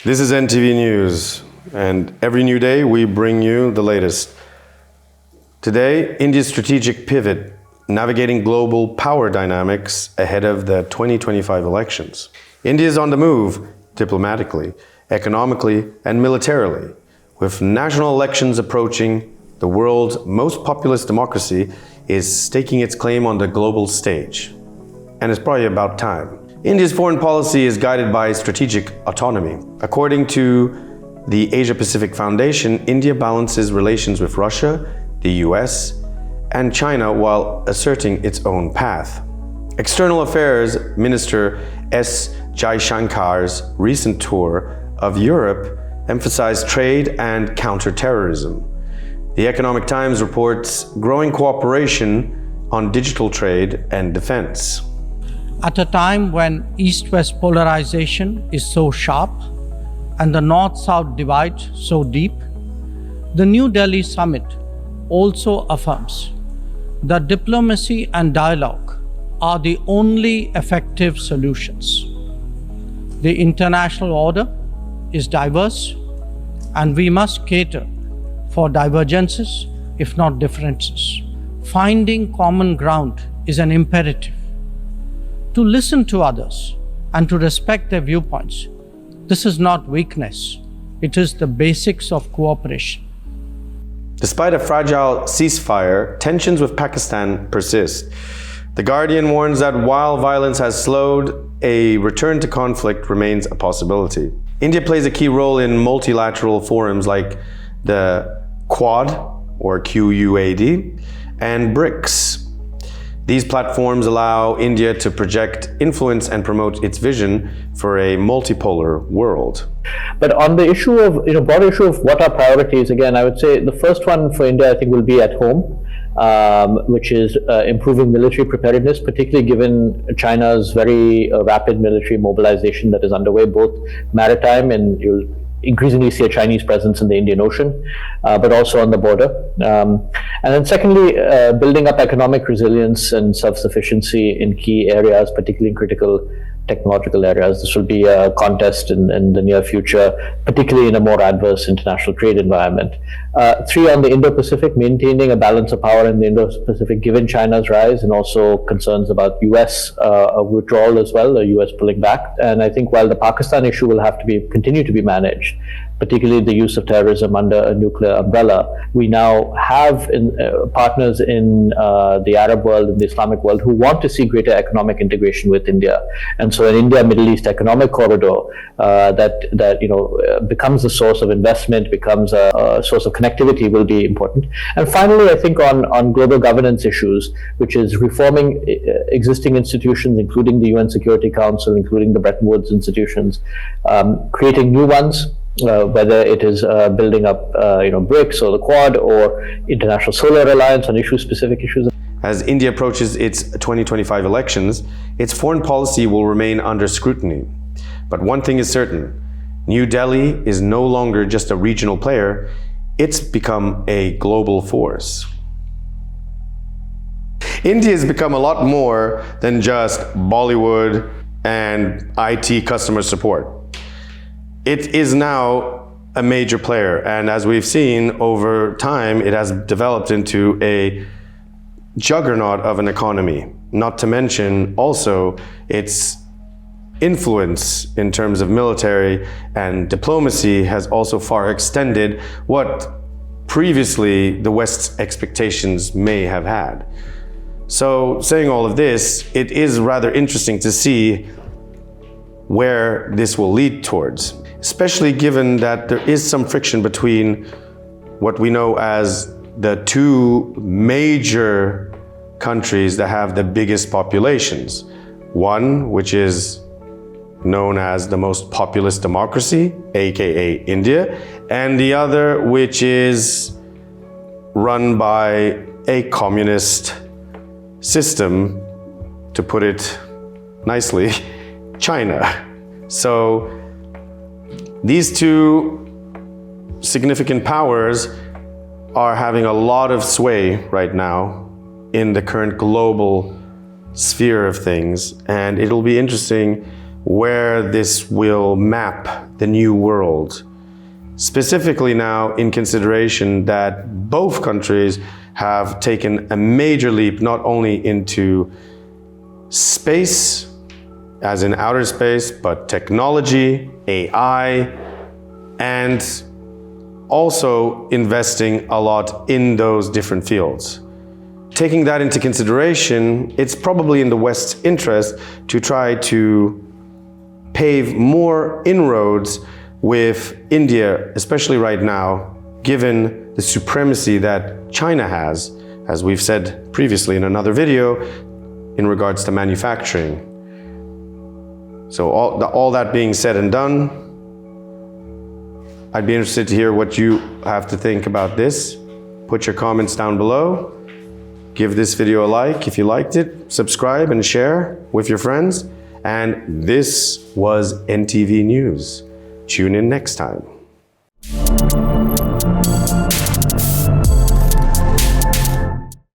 This is NTV News, and every new day we bring you the latest. Today, India's strategic pivot, navigating global power dynamics ahead of the 2025 elections. India is on the move diplomatically, economically, and militarily. With national elections approaching, the world's most populous democracy is staking its claim on the global stage. And it's probably about time. India's foreign policy is guided by strategic autonomy. According to the Asia-Pacific Foundation, India balances relations with Russia, the US, and China while asserting its own path. External Affairs Minister S. Jaishankar's recent tour of Europe emphasized trade and counter-terrorism. The Economic Times reports growing cooperation on digital trade and defense. At a time when East-West polarization is so sharp and the North-South divide so deep, the New Delhi summit also affirms that diplomacy and dialogue are the only effective solutions. The international order is diverse, and we must cater for divergences, if not differences. Finding common ground is an imperative. To listen to others and to respect their viewpoints, this is not weakness. It is the basics of cooperation. Despite a fragile ceasefire, tensions with Pakistan persist. The Guardian warns that while violence has slowed, a return to conflict remains a possibility. India plays a key role in multilateral forums like the Quad, or QUAD, and BRICS. These platforms allow India to project influence and promote its vision for a multipolar world. But on the issue of, broader issue of what our priorities, again, I would say the first one for India, I think, will be at home, which is improving military preparedness, particularly given China's very rapid military mobilization that is underway, both maritime, and you'll increasingly see a Chinese presence in the Indian Ocean, but also on the border. And then secondly, building up economic resilience and self-sufficiency in key areas, particularly in critical technological areas. This will be a contest in the near future, particularly in a more adverse international trade environment. Three, on the Indo-Pacific, maintaining a balance of power in the Indo-Pacific given China's rise and also concerns about US withdrawal as well, the US pulling back. And I think while the Pakistan issue will have to continue to be managed, particularly the use of terrorism under a nuclear umbrella, we now have partners in the Arab world and the Islamic world who want to see greater economic integration with India. And so an India-Middle East economic corridor that becomes a source of investment, becomes a source of connectivity will be important. And finally, I think on global governance issues, which is reforming existing institutions, including the UN Security Council, including the Bretton Woods institutions, creating new ones, whether it is building up BRICS or the Quad or International Solar Alliance on specific issues. As India approaches its 2025 elections, its foreign policy will remain under scrutiny. But one thing is certain, New Delhi is no longer just a regional player, it's become a global force. India has become a lot more than just Bollywood and IT customer support. It is now a major player, and as we've seen over time, it has developed into a juggernaut of an economy, not to mention also its influence in terms of military and diplomacy has also far extended what previously the West's expectations may have had. So saying all of this, it is rather interesting to see where this will lead towards, especially given that there is some friction between what we know as the two major countries that have the biggest populations. One, which is known as the most populous democracy, aka India, and the other, which is run by a communist system, to put it nicely, China. So these two significant powers are having a lot of sway right now in the current global sphere of things, and it'll be interesting where this will map the new world. Specifically now in consideration that both countries have taken a major leap not only into space, as in outer space, but technology, AI, and also investing a lot in those different fields. Taking that into consideration, it's probably in the West's interest to try to pave more inroads with India, especially right now, given the supremacy that China has, as we've said previously in another video, in regards to manufacturing. So all that being said and done, I'd be interested to hear what you have to think about this. Put your comments down below. Give this video a like if you liked it. Subscribe and share with your friends. And this was NTV News. Tune in next time.